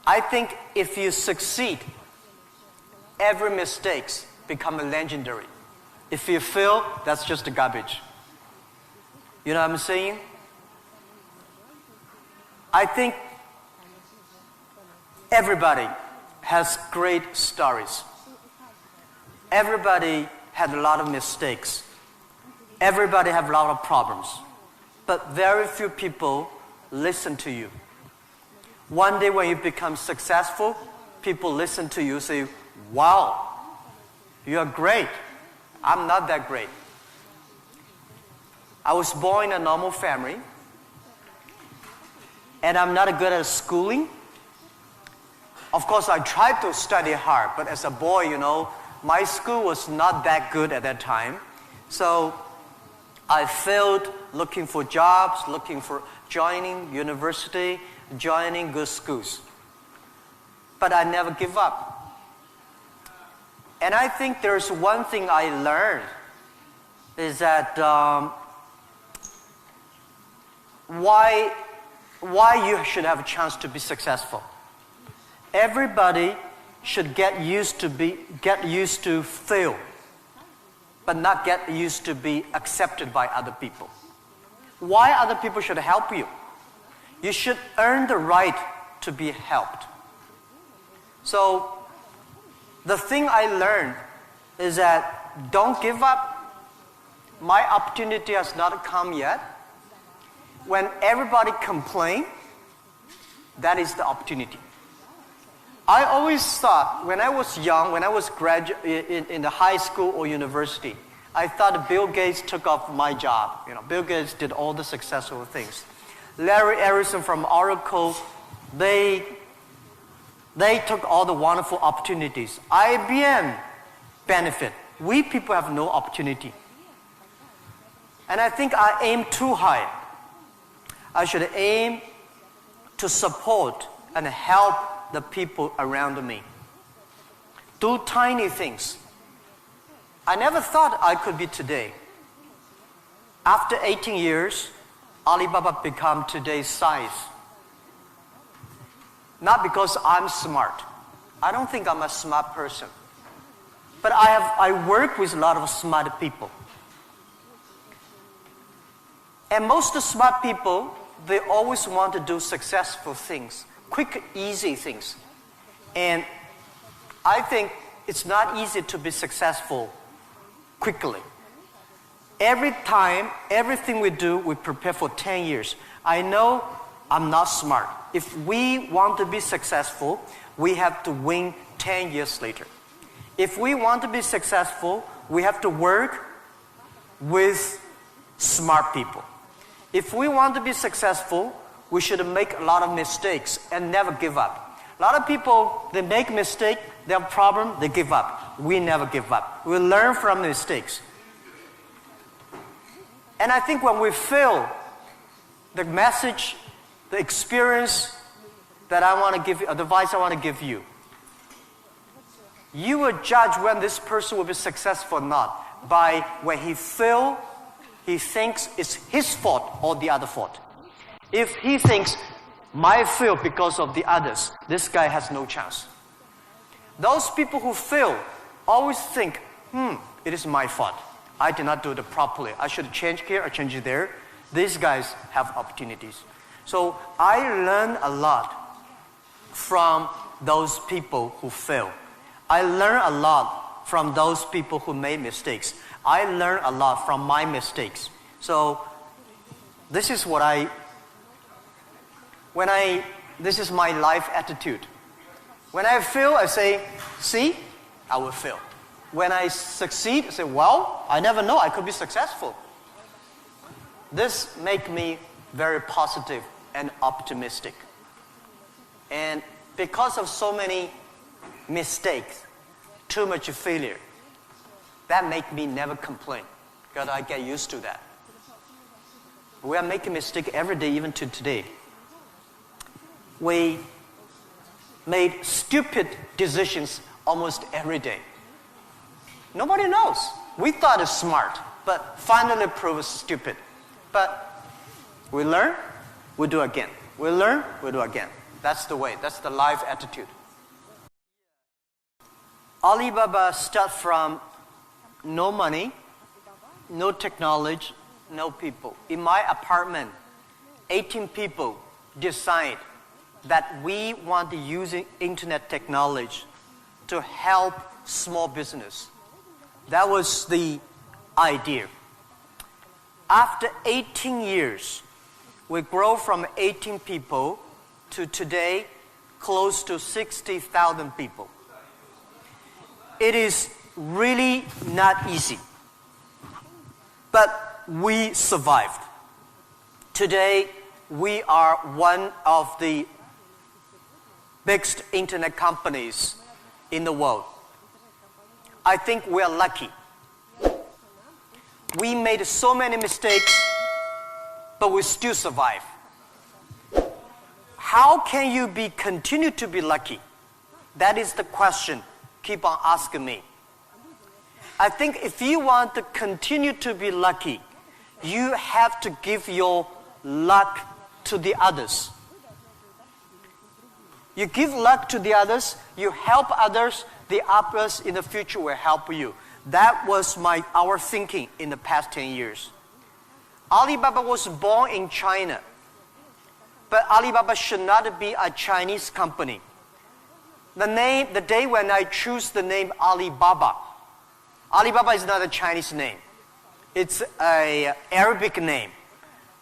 I think if you succeed, every mistake becomes legendary. If you fail, that's just garbage. You know what I'm saying? I think everybody has great stories. Everybody had a lot of mistakes. Everybody have a lot of problems. But very few people listen to you. One day when you become successful, people listen to you and say, wow, you are great. I'm not that great. I was born in a normal family, and I'm not good at schooling. Of course, I tried to study hard, but as a boy, my school was not that good at that time. So I failed looking for jobs, looking for joining university, joining good schools. But I never give up. And I think there's one thing I learned is that why you should have a chance to be successful. Everybody should get used to fail, but not get used to be accepted by other people. Why other people should help you? You should earn the right to be helped. So the thing I learned is that don't give up. My opportunity has not come yet. When everybody complains, that is the opportunity. I always thought when I was young, when I was in the high school or university, I thought Bill Gates took off my job. Bill Gates did all the successful things. Larry Ellison from Oracle, they took all the wonderful opportunities. IBM benefit. We people have no opportunity. And I think I aim too high. I should aim to support and help the people around me. Do tiny things. I never thought I could be today. After 18 years, Alibaba become today's size. Not because I'm smart. I don't think I'm a smart person. But I work with a lot of smart people. And most smart people, they always want to do successful things, quick, easy things. And I think it's not easy to be successful quickly. Every time, everything we do, we prepare for 10 years. I know I'm not smart. If we want to be successful, we have to win 10 years later. If we want to be successful, we have to work with smart people. If we want to be successful, we should make a lot of mistakes and never give up. A lot of people, they make mistakes, they have a problem, they give up. We never give up. We learn from mistakes. And I think when we fail, the message, the experience that I want to give you, advice I want to give you, you will judge when this person will be successful or not by when he fails, he thinks it's his fault or the other fault. If he thinks, my fail because of the others, this guy has no chance. Those people who fail always think, it is my fault. I did not do it properly. I should change here or change it there. These guys have opportunities. So I learned a lot from those people who fail. I learned a lot from those people who made mistakes. I learned a lot from my mistakes. So this is this is my life attitude. When I fail, I say, see, I will fail. When I succeed, I say, well, I never know, I could be successful. This makes me very positive and optimistic. And because of so many mistakes, too much failure, that makes me never complain, because I get used to that. We are making mistakes every day, even to today. We made stupid decisions almost every day. Nobody knows. We thought it's smart, but finally proved stupid. But we learn, we do again. We learn, we do again. That's the way. That's the life attitude. Alibaba starts from no money, no technology, no people. In my apartment, 18 people decide that we want to use internet technology to help small business. That was the idea. After 18 years, we grow from 18 people to today close to 60,000 people. It is really not easy, but we survived. Today, we are one of the biggest internet companies in the world. I think we are lucky. We made so many mistakes, but we still survive. How can you continue to be lucky? That is the question. Keep on asking me. I think if you want to continue to be lucky, you have to give your luck to the others. You give luck to the others, you help others, the others in the future will help you. That was our thinking in the past 10 years. Alibaba was born in China, but Alibaba should not be a Chinese company. The day when I choose the name Alibaba, Alibaba is not a Chinese name. It's an Arabic name.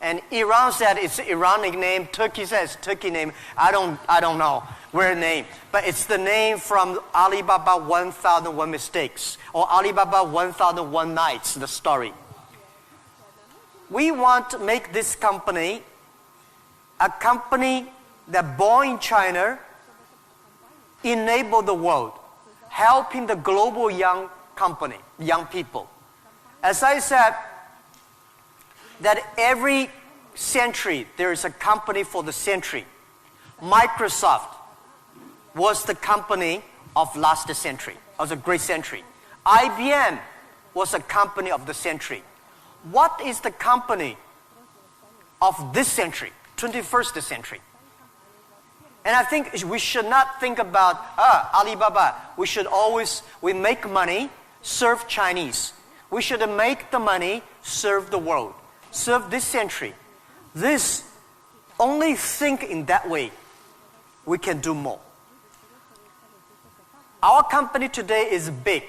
And Iran said it's Iranic name. Turkey says Turkey name. I don't know where name. But it's the name from Alibaba 1001 Mistakes or Alibaba 1001 Nights, the story. We want to make this company a company that born in China, enable the world, helping the global young people. As I said, that every century there is a company for the century. Microsoft was the company of last century, of the great century. IBM was a company of the century. What is the company of this century, 21st century? And I think we should not think about Alibaba. We make money, serve Chinese. We should make the money, serve the world, serve this century. Only think in that way, we can do more. Our company today is big,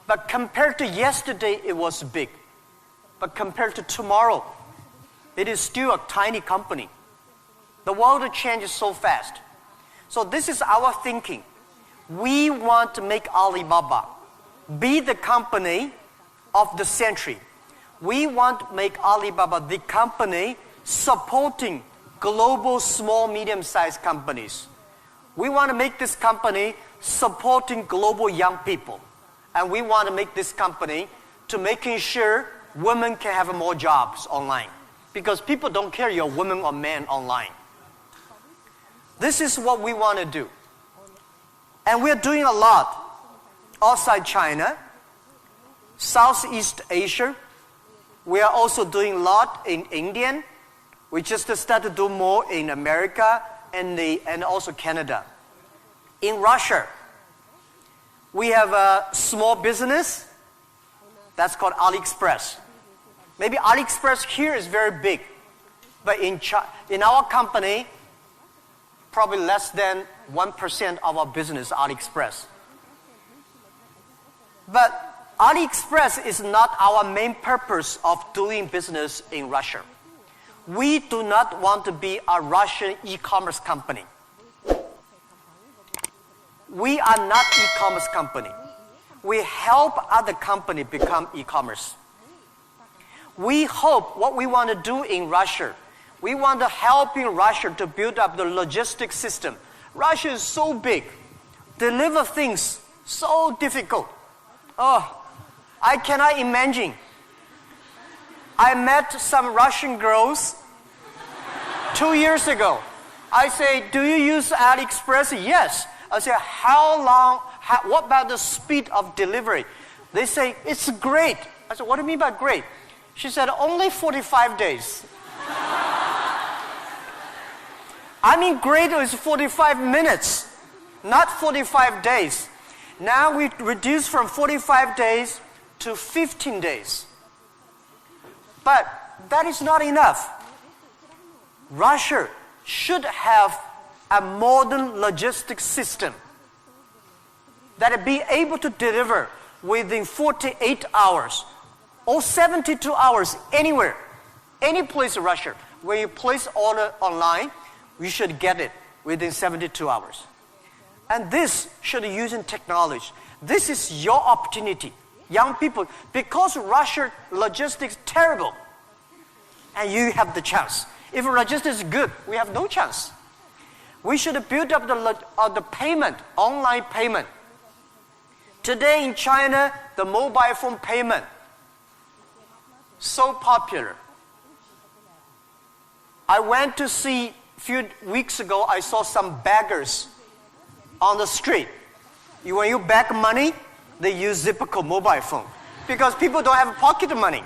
but compared to yesterday, it was big. But compared to tomorrow, it is still a tiny company. The world changes so fast. So this is our thinking. We want to make Alibaba be the company of the century. We want to make Alibaba the company supporting global small, medium-sized companies. We want to make this company supporting global young people. And we want to make this company to making sure women can have more jobs online. Because people don't care you're a woman or man online. This is what we want to do. And we're doing a lot outside China, Southeast Asia. We are also doing a lot in India. We just started to do more in America and also Canada. In Russia, we have a small business that's called AliExpress. Maybe AliExpress here is very big, but in our company, probably less than 1% of our business is AliExpress. But AliExpress is not our main purpose of doing business in Russia. We do not want to be a Russian e-commerce company. We are not e-commerce company. We help other company become e-commerce. We hope what we want to do in Russia, we want to help in Russia to build up the logistics system. Russia is so big. Deliver things so difficult. Oh, I cannot imagine. I met some Russian girls 2 years ago. I say, do you use AliExpress? Yes. I say, what about the speed of delivery? They say, it's great. I said, what do you mean by great? She said, only 45 days. I mean, greater is 45 minutes, not 45 days. Now we reduce from 45 days to 15 days. But that is not enough. Russia should have a modern logistics system that will be able to deliver within 48 hours or 72 hours anywhere, any place in Russia. When you place order online, you should get it within 72 hours. And this should be using technology. This is your opportunity, young people, because Russia logistics is terrible, and you have the chance. If logistics is good, we have no chance. We should build up the payment, online payment. Today in China, the mobile phone payment, so popular. I went to see, a few weeks ago, I saw some beggars on the street. When you beg money, they use Zipco mobile phone because people don't have pocket money.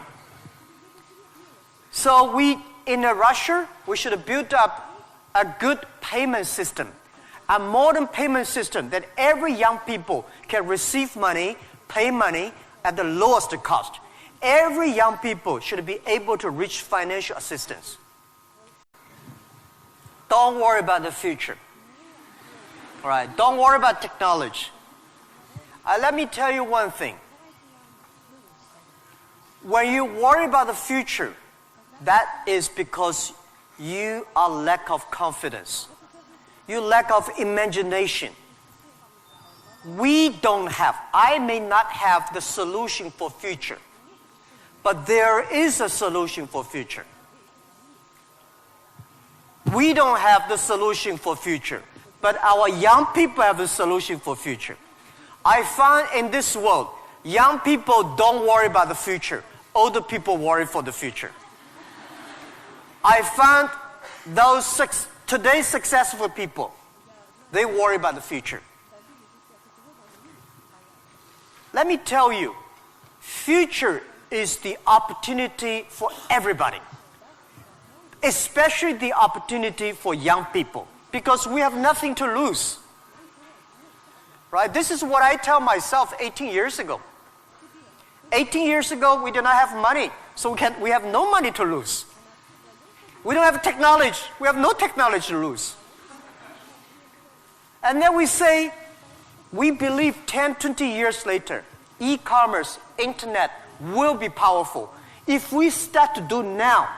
So in Russia, we should build up a good payment system, a modern payment system that every young people can receive money, pay money at the lowest cost. Every young people should be able to reach financial assistance. Don't worry about the future. All right, don't worry about technology. Let me tell you one thing. When you worry about the future, that is because you are lack of confidence. You lack of imagination. I may not have the solution for future, but there is a solution for future. We don't have the solution for future, but our young people have the solution for future. I find in this world, young people don't worry about the future. Older people worry for the future. I found today's successful people, they worry about the future. Let me tell you, future is the opportunity for everybody, especially the opportunity for young people, because we have nothing to lose. Right? This is what I tell myself 18 years ago. 18 years ago, we did not have money, so we have no money to lose. We don't have technology. We have no technology to lose. And then we say, we believe 10, 20 years later, e-commerce, internet will be powerful. If we start to do now,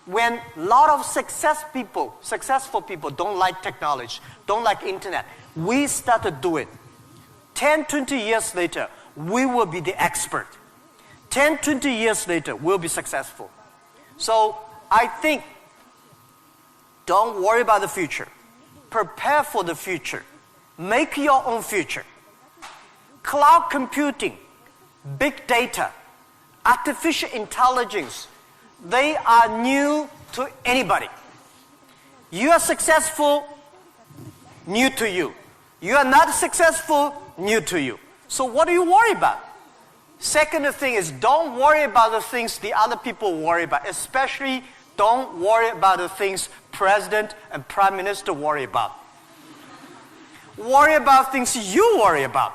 when a lot of successful people don't like technology, don't like internet, we start to do it. 10, 20 years later, we will be the expert. 10, 20 years later, we'll be successful. So I think, don't worry about the future. Prepare for the future. Make your own future. Cloud computing, big data, artificial intelligence, they are new to anybody. You are successful, new to you. You are not successful, new to you. So what do you worry about? Second thing is, don't worry about the things the other people worry about. Especially, don't worry about the things President and Prime Minister worry about. Worry about things you worry about.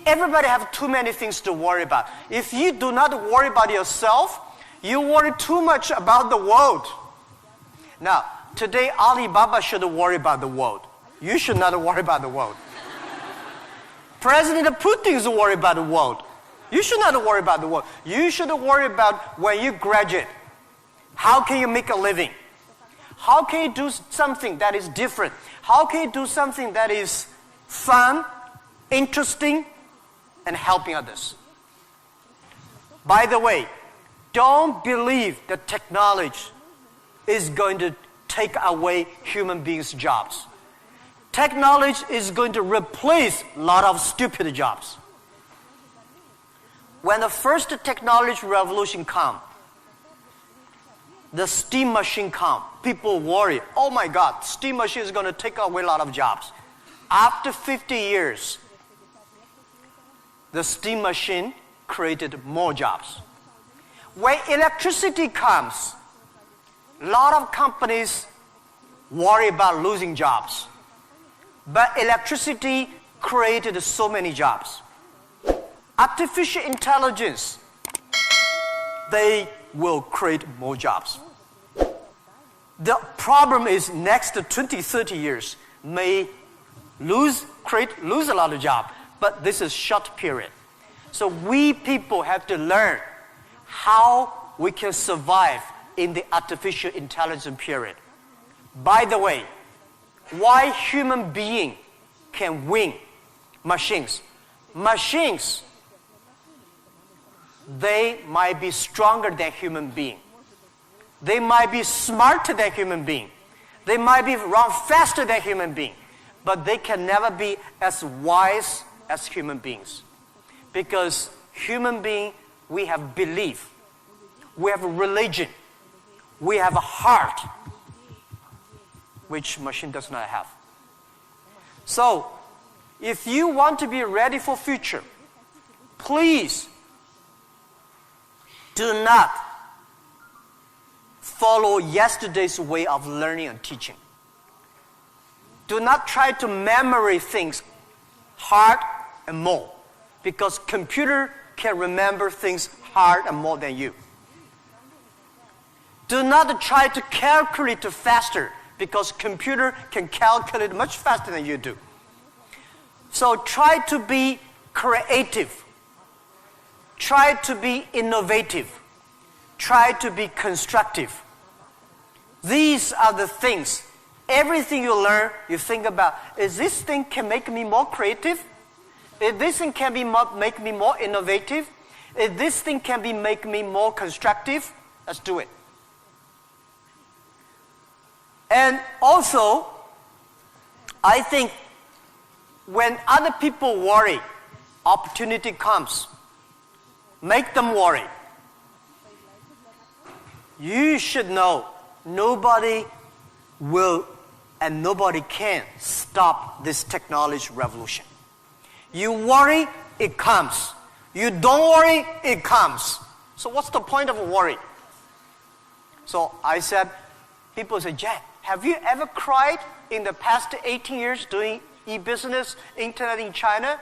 Everybody have too many things to worry about. If you do not worry about yourself, you worry too much about the world. Now, today Alibaba should worry about the world. You should not worry about the world. President Putin is worried about the world. You should not worry about the world. You should worry about when you graduate. How can you make a living? How can you do something that is different? How can you do something that is fun, interesting, and helping others? By the way, don't believe that technology is going to take away human beings' jobs. Technology is going to replace a lot of stupid jobs. When the first technology revolution came, the steam machine came, people worry, oh my God, steam machine is going to take away a lot of jobs. After 50 years, the steam machine created more jobs. When electricity comes, A lot of companies worry about losing jobs. But electricity created so many jobs. Artificial intelligence, they will create more jobs. The problem is next 20, 30 years may lose a lot of jobs, but this is short period. So we people have to learn how we can survive in the artificial intelligence period. By the way, why human being can win machines? Machines, they might be stronger than human being. They might be smarter than human being. They might be run faster than human being. But they can never be as wise as human beings. Because human being, we have belief. We have a religion. We have a heart, which machine does not have. So, if you want to be ready for future, please do not follow yesterday's way of learning and teaching. Do not try to memorize things hard and more, because computer can remember things hard and more than you. Do not try to calculate faster, because computer can calculate much faster than you do. So try to be creative. Try to be innovative. Try to be constructive. These are the things. Everything you learn, you think about, is this thing can make me more creative? If this thing can make me more innovative? If this thing can make me more constructive? Let's do it. And also, I think when other people worry, opportunity comes. Make them worry. You should know nobody will and nobody can stop this technology revolution. You worry, it comes. You don't worry, it comes. So what's the point of worry? So I said, people say, Jack, have you ever cried in the past 18 years doing e-business, internet in China?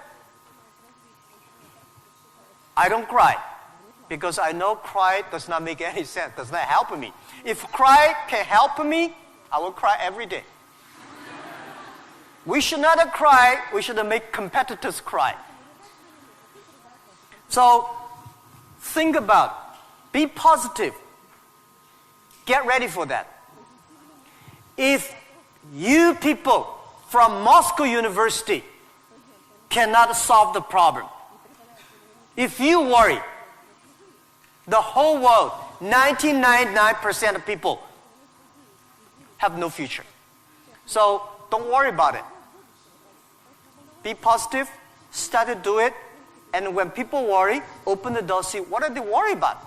I don't cry, because I know cry does not make any sense, does not help me. If cry can help me, I will cry every day. We should not cry, we should make competitors cry. So, think about, be positive. Get ready for that. If you people from Moscow University cannot solve the problem, if you worry, the whole world, 99.9% of people have no future. So don't worry about it. Be positive, start to do it, and when people worry, open the door, see what are they worried about,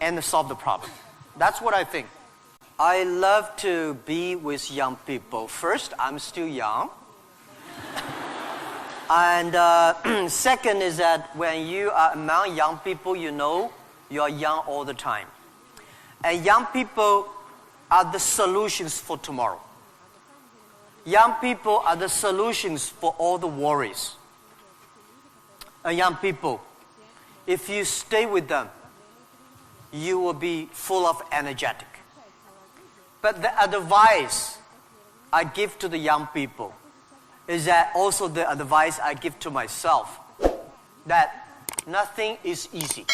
and solve the problem. That's what I think. I love to be with young people. First, I'm still young. And second is that when you are among young people, you know you are young all the time. And young people are the solutions for tomorrow. Young people are the solutions for all the worries. And young people, if you stay with them, you will be full of energetic. But the advice I give to the young people is that also the advice I give to myself, that nothing is easy.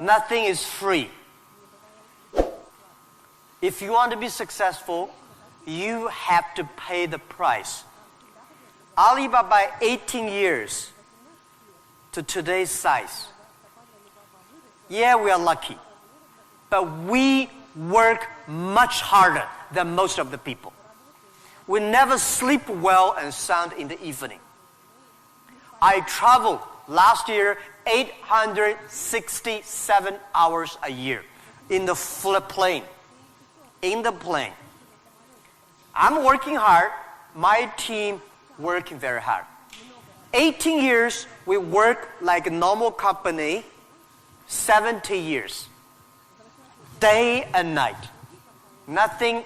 Nothing is free. If you want to be successful, you have to pay the price. Alibaba, 18 years to today's size. Yeah, we are lucky, but we work much harder than most of the people. We never sleep well and sound in the evening. I traveled last year 867 hours a year in the plane. In the plane. I'm working hard. My team working very hard. 18 years, we work like a normal company. 70 years. Day and night. Nothing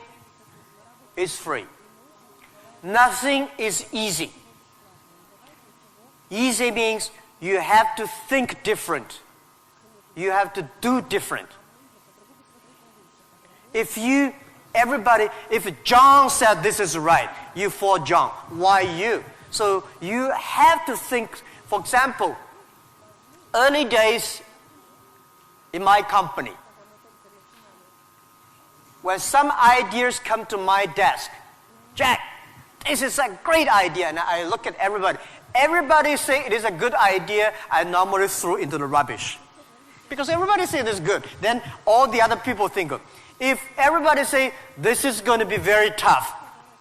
is free. Nothing is easy. Easy means you have to think different. You have to do different. If John said this is right, you follow John. Why you? So you have to think. For example, early days in my company, when some ideas come to my desk, Jack, this is a great idea, and I look at everybody. Everybody say it is a good idea, I normally throw into the rubbish. Because everybody say it is good. Then all the other people think of. If everybody say this is going to be very tough,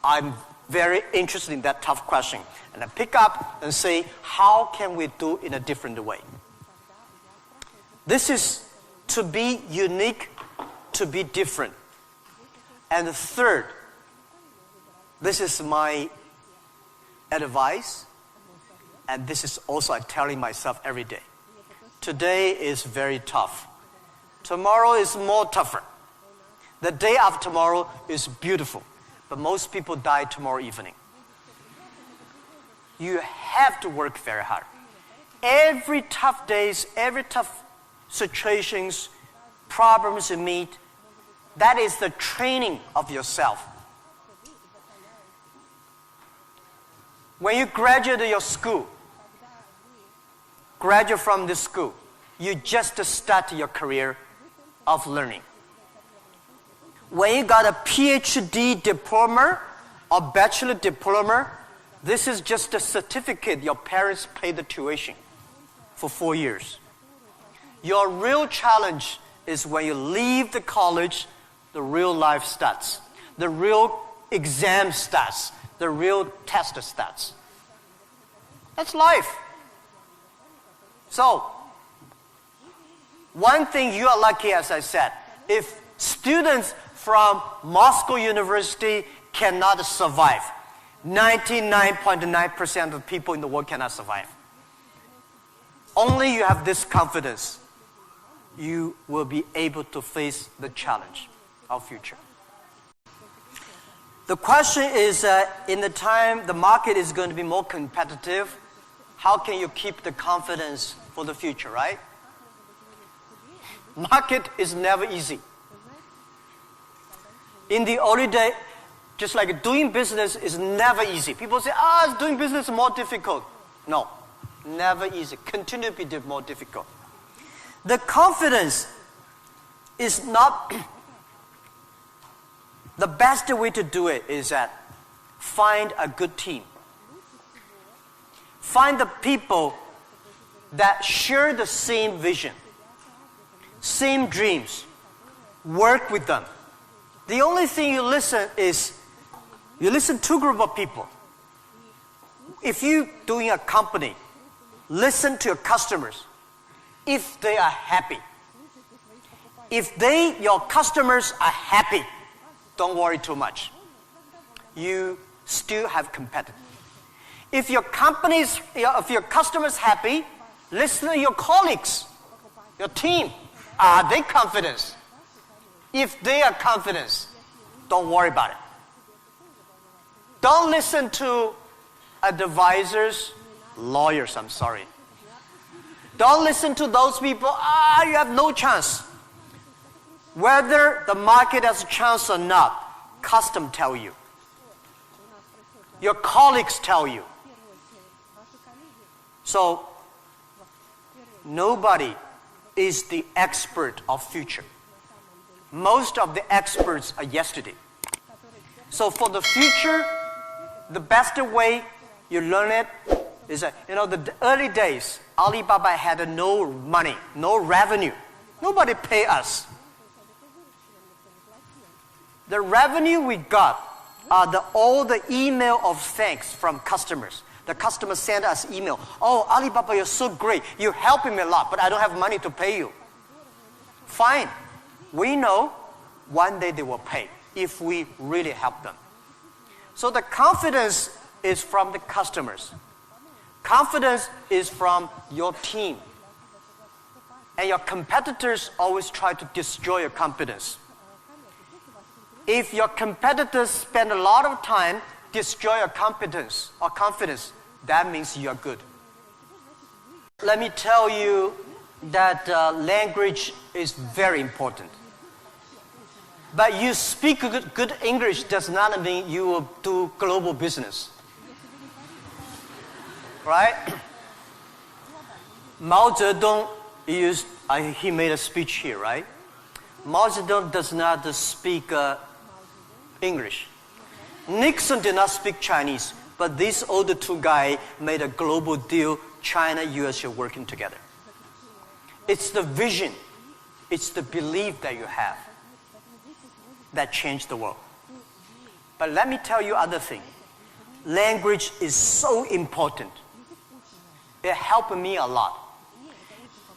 I'm very interested in that tough question. And I pick up and say, how can we do it in a different way? This is to be unique, to be different. And the third, this is my advice, and this is also I'm telling myself every day. Today is very tough. Tomorrow is more tougher. The day after tomorrow is beautiful, but most people die tomorrow evening. You have to work very hard. Every tough days, every tough situations, problems you meet, that is the training of yourself. When you graduate your school, graduate from this school, you just start your career of learning. When you got a PhD diploma or bachelor diploma, this is just a certificate your parents paid the tuition for 4 years. Your real challenge is when you leave the college, the real life starts. The real exam starts. The real test starts. That's life. So, one thing you are lucky, as I said, if students from Moscow University cannot survive, 99.9% of people in the world cannot survive. Only you have this confidence, you will be able to face the challenge of future. The question is, in the time the market is going to be more competitive, how can you keep the confidence for the future, right? Market is never easy. In the early day, just like doing business is never easy. People say, doing business is more difficult. No, never easy. Continue to be more difficult. The confidence is not the best way to do it is that find a good team. Find the people that share the same vision, same dreams. Work with them. The only thing you listen to a group of people. If you're doing a company, listen to your customers. If they are happy. If your customers are happy, don't worry too much. You still have competitors. If your customers happy, listen to your colleagues, your team. Are they confident? If they are confident, don't worry about it. Don't listen to advisors, lawyers, I'm sorry. Don't listen to those people, you have no chance. Whether the market has a chance or not, custom tell you. Your colleagues tell you. So, nobody is the expert of future. Most of the experts are yesterday. So for the future, the best way you learn it is that, the early days, Alibaba had no money, no revenue. Nobody pay us. The revenue we got are all the email of thanks from customers. The customers send us email. Oh, Alibaba, you're so great. You're helping me a lot, but I don't have money to pay you. Fine. We know one day they will pay if we really help them. So the confidence is from the customers. Confidence is from your team. And your competitors always try to destroy your confidence. If your competitors spend a lot of time destroy your competence or confidence, that means you're good. Let me tell you that language is very important. But you speak good English does not mean you will do global business. Right? Mao Zedong he made a speech here, right? Mao Zedong does not speak English. Nixon did not speak Chinese, but these other two guys made a global deal. China, US are working together. It's the vision, it's the belief that you have that changed the world. But let me tell you other thing. Language is so important. It helped me a lot.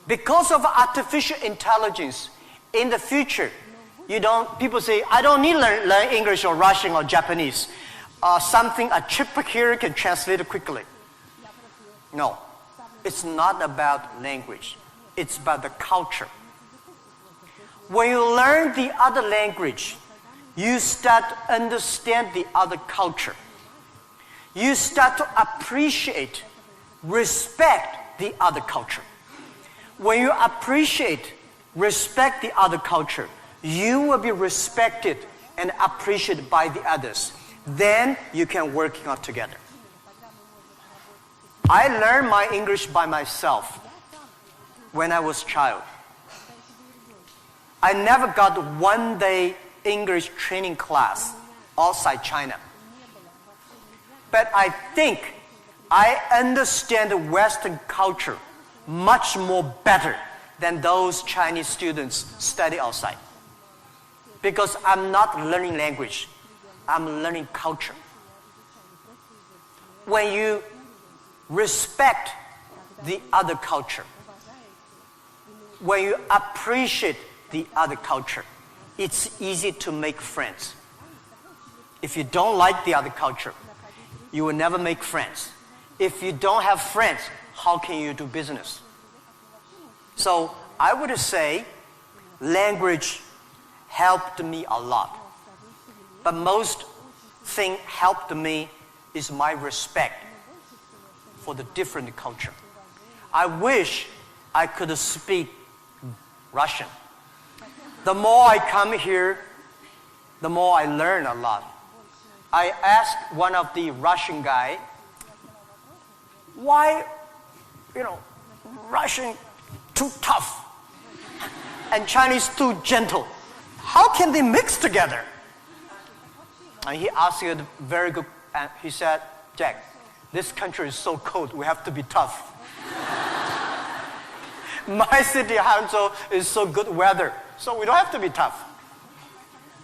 Because of artificial intelligence, in the future, people say, I don't need to learn English or Russian or Japanese. A chip here can translate it quickly. No, it's not about language. It's about the culture. When you learn the other language, you start to understand the other culture. You start to appreciate, respect the other culture. When you appreciate, respect the other culture, you will be respected and appreciated by the others. Then you can work out together. I learned my English by myself when I was a child. I never got one day English training class outside China. But I think I understand the Western culture much more better than those Chinese students study outside. Because I'm not learning language, I'm learning culture. When you respect the other culture, when you appreciate the other culture, it's easy to make friends. If you don't like the other culture, you will never make friends. If you don't have friends, how can you do business? So I would say language helped me a lot. But most thing helped me is my respect for the different culture. I wish I could speak Russian. The more I come here, the more I learn a lot. I asked one of the Russian guy, why, Russian too tough and Chinese too gentle? How can they mix together? And he asked a very good, and he said, Jack, this country is so cold, we have to be tough. My city, Hangzhou, is so good weather, so we don't have to be tough.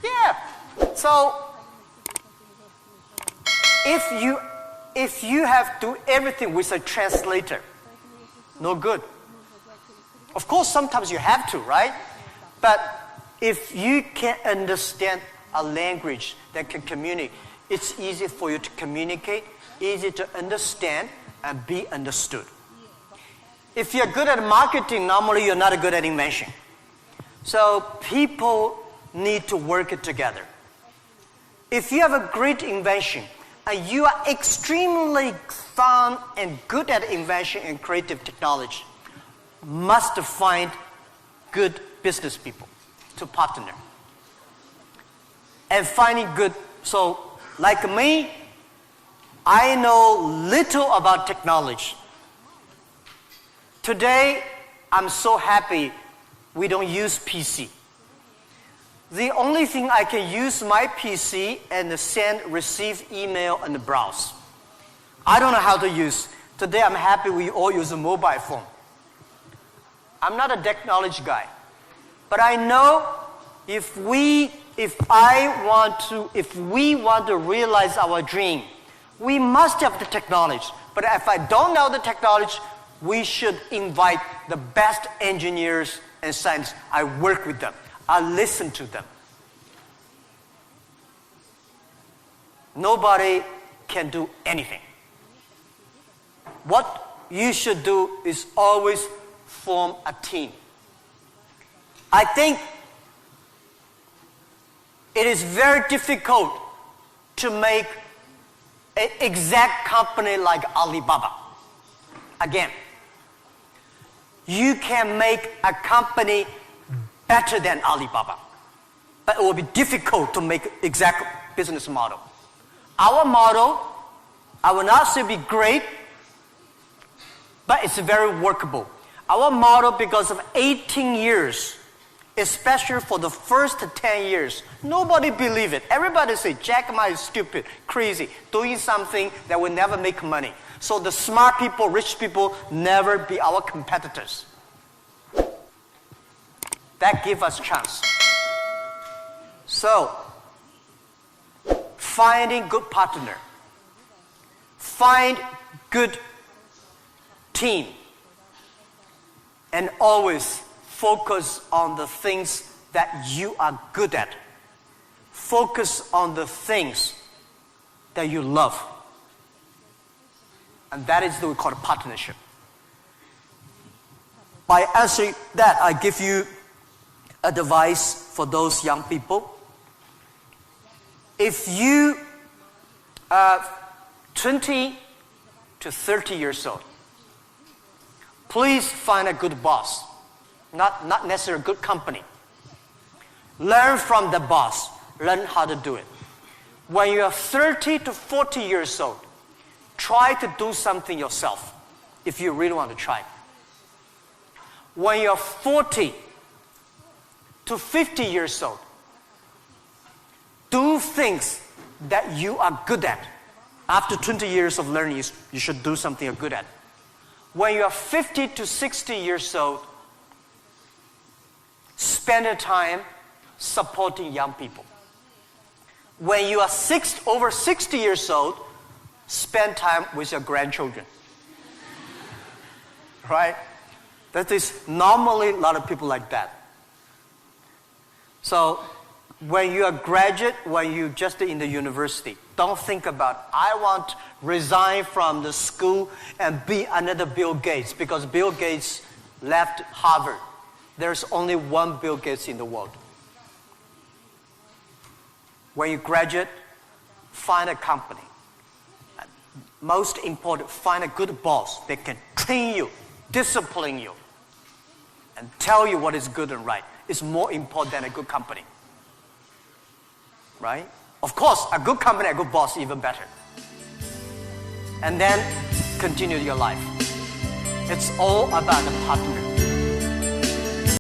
Yeah. So if you have to do everything with a translator, no good. Of course, sometimes you have to, right? But if you can understand a language that can communicate, it's easy for you to communicate, easy to understand, and be understood. If you're good at marketing, normally you're not good at invention. So people need to work it together. If you have a great invention, and you are extremely fun and good at invention and creative technology, must find good business people to partner. And finding good, so like me, I know little about technology. Today, I'm so happy we don't use PC. The only thing I can use my PC and receive email and browse. I don't know how to use. Today I'm happy we all use a mobile phone. I'm not a technology guy. But I know if we want to realize our dream, we must have the technology. But if I don't know the technology, we should invite the best engineers and scientists. I work with them. I listen to them. Nobody can do anything. What you should do is always form a team. I think It is very difficult to make an exact company like Alibaba. Again, you can make a company better than Alibaba, but it will be difficult to make exact business model. Our model, I will not say be great, but it's very workable. Our model, because of 18 years, especially for the first 10 years, nobody believed it. Everybody say, Jack Ma is stupid, crazy, doing something that will never make money. So the smart people, rich people, never be our competitors. That gives us a chance. So, finding good partner, find good team, and always focus on the things that you are good at. Focus on the things that you love. And that is what we call a partnership. By answering that, I give you advice for those young people. If you are 20 to 30 years old, please find a good boss. Not necessarily a good company. Learn from the boss. Learn how to do it. When you are 30 to 40 years old, try to do something yourself if you really want to try. When you are 40 to 50 years old, do things that you are good at. After 20 years of learning, you should do something you're good at. When you are 50 to 60 years old, spend your time supporting young people. When you are over 60 years old, spend time with your grandchildren. Right? That is normally a lot of people like that. So when you are graduate, when you just in the university, don't think about, I want to resign from the school and be another Bill Gates, because Bill Gates left Harvard. There's only one Bill Gates in the world. When you graduate, find a company. Most important, find a good boss that can train you, discipline you, and tell you what is good and right. It's more important than a good company. Right? Of course, a good company, a good boss, even better. And then continue your life. It's all about the partnership.